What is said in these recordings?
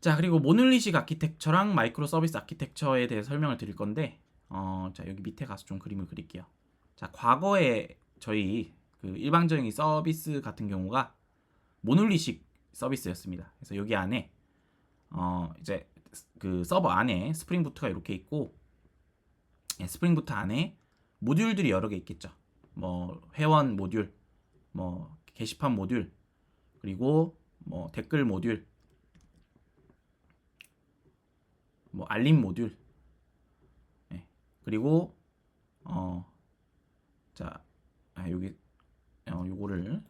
자, 그리고 모놀리식 아키텍처랑 마이크로 서비스 아키텍처에 대해서 설명을 드릴 건데, 자, 여기 밑에 가서 좀 그림을 그릴게요. 자, 과거에 저희 그 일반적인 서비스 같은 경우가 모놀리식 서비스였습니다. 그래서 여기 안에 이제 그 서버 안에 스프링 부트가 이렇게 있고, 스프링 부트 안에 모듈들이 여러 개 있겠죠. 뭐 회원 모듈, 뭐 게시판 모듈, 그리고 뭐 댓글 모듈, 뭐 알림 모듈, 그리고 어, 자, 여기 요거를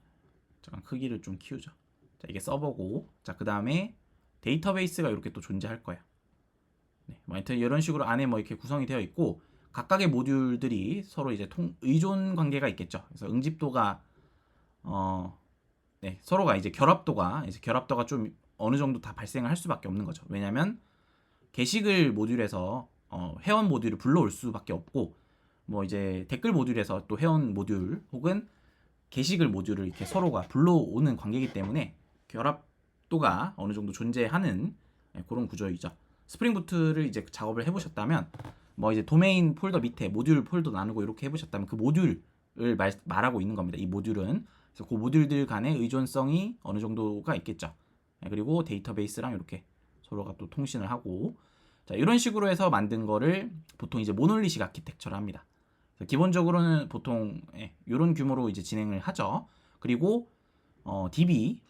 잠깐 크기를 좀 키우죠. 자, 이게 서버고, 자, 그 다음에 데이터베이스가 이렇게 또 존재할 거예요. 네, 뭐 하여튼 이런 식으로 안에 뭐 이렇게 구성이 되어 있고, 각각의 모듈들이 서로 이제 의존 관계가 있겠죠. 그래서 응집도가 서로가 이제 결합도가 좀 어느 정도 다 발생을 할 수밖에 없는 거죠. 왜냐하면 게시글 모듈에서 회원 모듈을 불러올 수밖에 없고, 뭐 이제 댓글 모듈에서 또 회원 모듈 혹은 게시글 모듈을 이렇게 서로가 불러오는 관계이기 때문에 결합도가 어느 정도 존재하는 그런 구조이죠. 스프링 부트를 이제 작업을 해보셨다면, 뭐 이제 도메인 폴더 밑에 모듈 폴더 나누고 이렇게 해보셨다면 그 모듈을 말하고 있는 겁니다. 이 모듈은. 그래서 그 모듈들 간의 의존성이 어느 정도가 있겠죠. 그리고 데이터베이스랑 이렇게 서로가 또 통신을 하고, 자, 이런 식으로 해서 만든 거를 보통 이제 모놀리식 아키텍처를 합니다. 기본적으로는 보통 이런 규모로 이제 진행을 하죠. 그리고 DB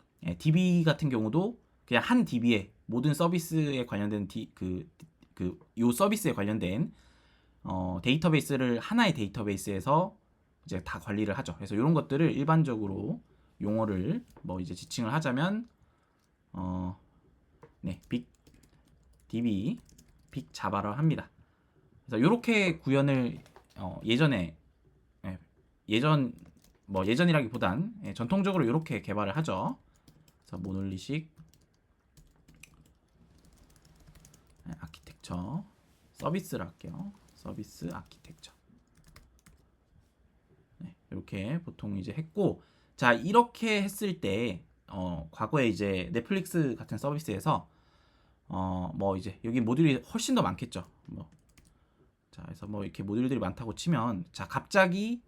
같은 경우도 그냥 한 DB에 모든 서비스에 관련된 요 서비스에 관련된 데이터베이스를 하나의 데이터베이스에서 이제 다 관리를 하죠. 그래서 이런 것들을 일반적으로 용어를 뭐 이제 지칭을 하자면 빅 DB, 빅 자바라 합니다. 그래서 이렇게 구현을 예전에 예전 뭐 예전이라기보단 전통적으로 이렇게 개발을 하죠. 그래서 모놀리식 아키텍처 서비스를 할게요. 서비스 아키텍처. 이렇게 보통 이제 했고, 자, 이렇게 했을 때 과거에 이제 넷플릭스 같은 서비스에서 뭐 이제 여기 모듈이 훨씬 더 많겠죠. 뭐 자, 그래서 뭐 이렇게 모듈들이 많다고 치면, 자, 갑자기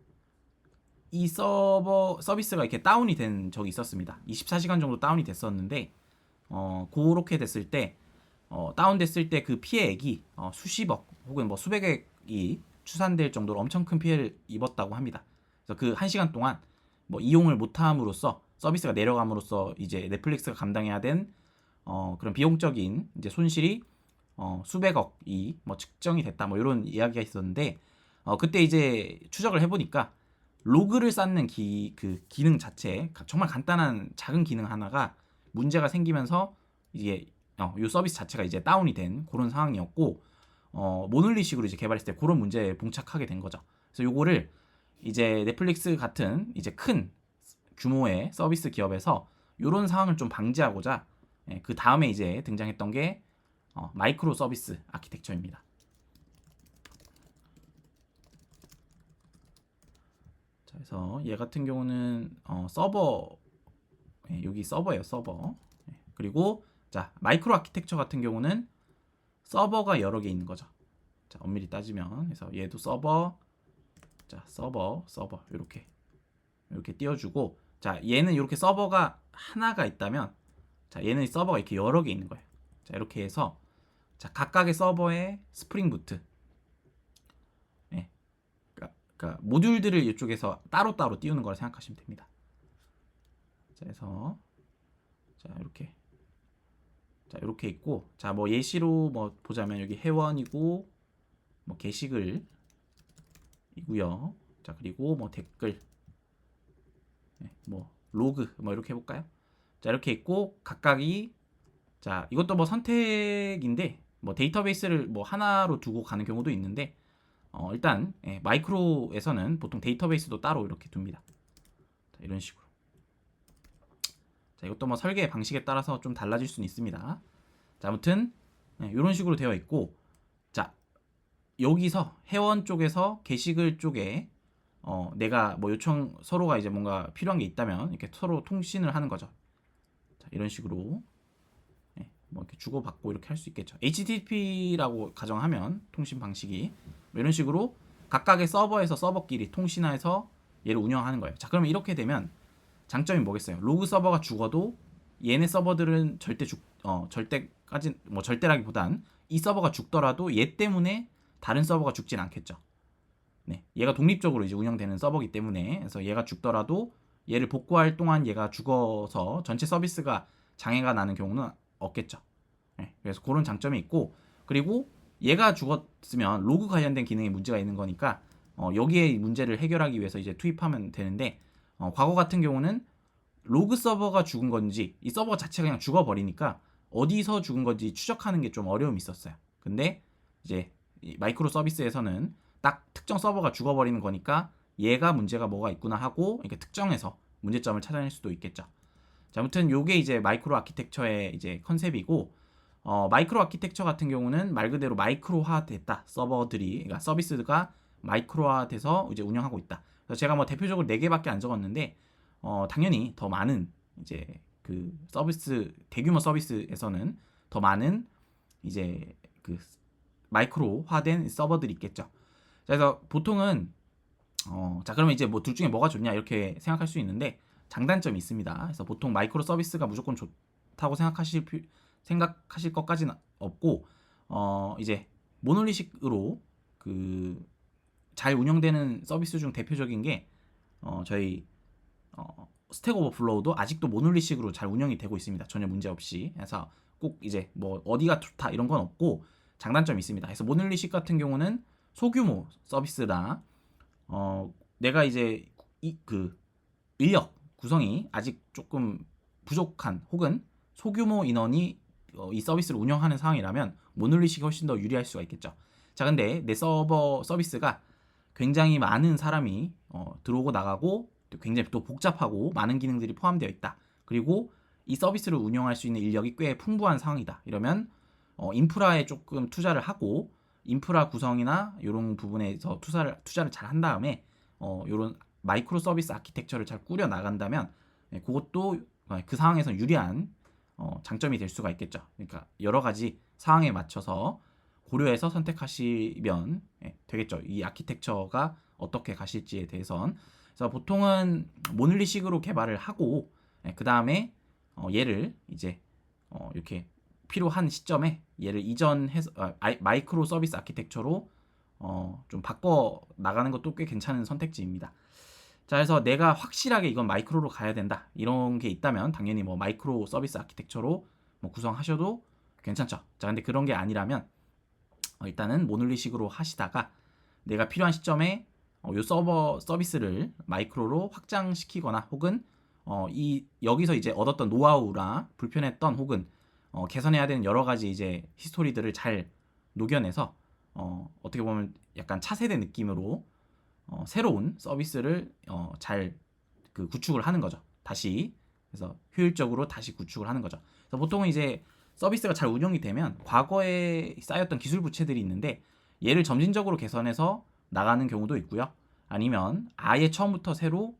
이 서비스가 이렇게 다운이 된 적이 있었습니다. 24시간 정도 다운이 됐었는데, 그렇게 됐을 때, 다운됐을 때 그 피해액이 수십억 혹은 뭐 수백억이 추산될 정도로 엄청 큰 피해를 입었다고 합니다. 그래서 그 1시간 동안 뭐 이용을 못함으로써 서비스가 내려감으로써 이제 넷플릭스가 감당해야 된 그런 비용적인 이제 손실이 수백억이 뭐 측정이 됐다 뭐 이런 이야기가 있었는데, 그때 이제 추적을 해보니까 로그를 쌓는 그 기능 자체, 정말 간단한 작은 기능 하나가 문제가 생기면서 이게 이 서비스 자체가 이제 다운이 된 그런 상황이었고, 모놀리식으로 이제 개발했을 때 그런 문제에 봉착하게 된 거죠. 그래서 요거를 이제 넷플릭스 같은 이제 큰 규모의 서비스 기업에서 이런 상황을 좀 방지하고자 그 다음에 이제 등장했던 게 마이크로 서비스 아키텍처입니다. 자, 그래서 얘 같은 경우는 서버, 여기 서버예요, 서버. 그리고 자, 마이크로 아키텍처 같은 경우는 서버가 여러 개 있는 거죠. 자, 엄밀히 따지면, 그래서 얘도 서버, 자, 서버 이렇게 띄워주고, 자, 얘는 이렇게 서버가 하나가 있다면, 자, 얘는 서버가 이렇게 여러 개 있는 거예요. 자, 이렇게 해서 자, 각각의 서버에 스프링 부트, 그러니까 모듈들을 이쪽에서 따로따로 띄우는 거라 생각하시면 됩니다. 자, 그래서 자, 이렇게 있고, 자, 뭐 예시로 뭐 보자면 여기 회원이고, 뭐 게시글 이고요. 자, 그리고 뭐 댓글, 뭐 로그 뭐 이렇게 해볼까요? 자, 이렇게 있고 각각이, 자, 이것도 뭐 선택인데 뭐 데이터베이스를 뭐 하나로 두고 가는 경우도 있는데, 일단 마이크로에서는 보통 데이터베이스도 따로 이렇게 둡니다. 자, 이런 식으로. 자, 이것도 뭐 설계 방식에 따라서 좀 달라질 수는 있습니다. 자, 아무튼 이런 식으로 되어 있고, 자, 여기서 회원 쪽에서 게시글 쪽에 내가 뭐 서로가 이제 뭔가 필요한 게 있다면 이렇게 서로 통신을 하는 거죠. 자, 이런 식으로 뭐 이렇게 주고받고 이렇게 할 수 있겠죠. HTTP라고 가정하면 통신 방식이 뭐 이런 식으로 각각의 서버에서 서버끼리 통신해서 얘를 운영하는 거예요. 자, 그러면 이렇게 되면 장점이 뭐겠어요? 로그 서버가 죽어도 얘네 서버들은 절대까지 뭐 절대라기보단 이 서버가 죽더라도 얘 때문에 다른 서버가 죽진 않겠죠. 네, 얘가 독립적으로 이제 운영되는 서버이기 때문에 그래서 얘가 죽더라도 얘를 복구할 동안 얘가 죽어서 전체 서비스가 장애가 나는 경우는 없겠죠. 네, 그래서 그런 장점이 있고 그리고 얘가 죽었으면 로그 관련된 기능에 문제가 있는 거니까 여기에 문제를 해결하기 위해서 이제 투입하면 되는데 과거 같은 경우는 로그 서버가 죽은 건지 이 서버 자체가 그냥 죽어버리니까 어디서 죽은 건지 추적하는 게 좀 어려움이 있었어요. 근데 이제 이 마이크로 서비스에서는 딱 특정 서버가 죽어버리는 거니까 얘가 문제가 뭐가 있구나 하고 이렇게 특정해서 문제점을 찾아낼 수도 있겠죠. 자, 아무튼 요게 이제 마이크로 아키텍처의 이제 컨셉이고 마이크로 아키텍처 같은 경우는 말 그대로 마이크로화 됐다. 서버들이 그러니까 서비스가 마이크로화 돼서 이제 운영하고 있다. 그래서 제가 뭐 대표적으로 4개밖에 안 적었는데 당연히 더 많은 이제 그 서비스 대규모 서비스에서는 더 많은 이제 그 마이크로화된 서버들이 있겠죠. 그래서 보통은 자, 그러면 이제 뭐 둘 중에 뭐가 좋냐 이렇게 생각할 수 있는데 장단점이 있습니다. 그래서 보통 마이크로 서비스가 무조건 좋다고 생각하실 것까지는 없고 이제 모놀리식으로 그 잘 운영되는 서비스 중 대표적인 게 저희 스택 오버플로우도 아직도 모놀리식으로 잘 운영이 되고 있습니다. 전혀 문제 없이. 그래서 꼭 이제 뭐 어디가 좋다 이런 건 없고 장단점이 있습니다. 그래서 모놀리식 같은 경우는 소규모 서비스라 내가 이제 그 인력 구성이 아직 조금 부족한 혹은 소규모 인원이 이 서비스를 운영하는 상황이라면 모놀리식이 훨씬 더 유리할 수가 있겠죠. 자, 근데 내 서버 서비스가 굉장히 많은 사람이 들어오고 나가고 굉장히 또 복잡하고 많은 기능들이 포함되어 있다. 그리고 이 서비스를 운영할 수 있는 인력이 꽤 풍부한 상황이다. 이러면 인프라에 조금 투자를 하고 인프라 구성이나 이런 부분에서 투자를 잘 한 다음에 이런 마이크로 서비스 아키텍처를 잘 꾸려 나간다면 그것도 그 상황에서 유리한 장점이 될 수가 있겠죠. 그러니까 여러 가지 상황에 맞춰서 고려해서 선택하시면 되겠죠. 이 아키텍처가 어떻게 가실지에 대해선. 그래서 보통은 모놀리식으로 개발을 하고 그 다음에 얘를 이제 이렇게 필요한 시점에 얘를 이전해서 마이크로 서비스 아키텍처로 좀 바꿔 나가는 것도 꽤 괜찮은 선택지입니다. 자, 그래서 내가 확실하게 이건 마이크로로 가야 된다 이런 게 있다면 당연히 뭐 마이크로 서비스 아키텍처로 뭐 구성하셔도 괜찮죠. 자, 근데 그런 게 아니라면 일단은 모놀리식으로 하시다가 내가 필요한 시점에 요 서버 서비스를 마이크로로 확장시키거나 혹은 여기서 이제 얻었던 노하우나 불편했던 혹은 개선해야 되는 여러 가지 이제 히스토리들을 잘 녹여내서 어떻게 보면 약간 차세대 느낌으로 새로운 서비스를 잘 그 구축을 하는 거죠. 다시 그래서 효율적으로 다시 구축을 하는 거죠. 그래서 보통은 이제 서비스가 잘 운영이 되면 과거에 쌓였던 기술 부채들이 있는데 얘를 점진적으로 개선해서 나가는 경우도 있고요. 아니면 아예 처음부터 새로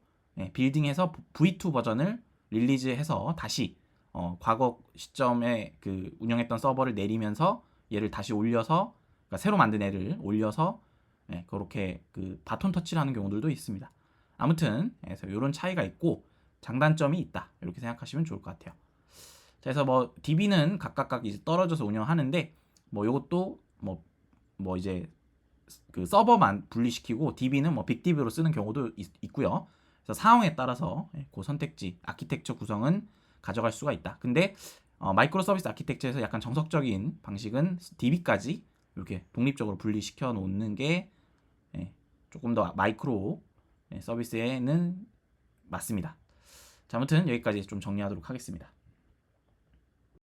빌딩해서 V2 버전을 릴리즈해서 다시 과거 시점에 그 운영했던 서버를 내리면서 얘를 다시 올려서 그러니까 새로 만든 애를 올려서 그렇게 그 바톤 터치를 하는 경우들도 있습니다. 아무튼 그래서 이런 차이가 있고 장단점이 있다 이렇게 생각하시면 좋을 것 같아요. 자, 그래서 뭐 DB는 각각 이제 떨어져서 운영하는데 뭐 이것도 뭐 이제 그 서버만 분리시키고 DB는 뭐 빅DB로 쓰는 경우도 있고요. 그래서 상황에 따라서 그 선택지 아키텍처 구성은 가져갈 수가 있다. 근데 마이크로 서비스 아키텍처에서 약간 정석적인 방식은 DB까지 이렇게 독립적으로 분리시켜 놓는 게 조금 더 마이크로 서비스에는 맞습니다. 자, 아무튼 여기까지 좀 정리하도록 하겠습니다.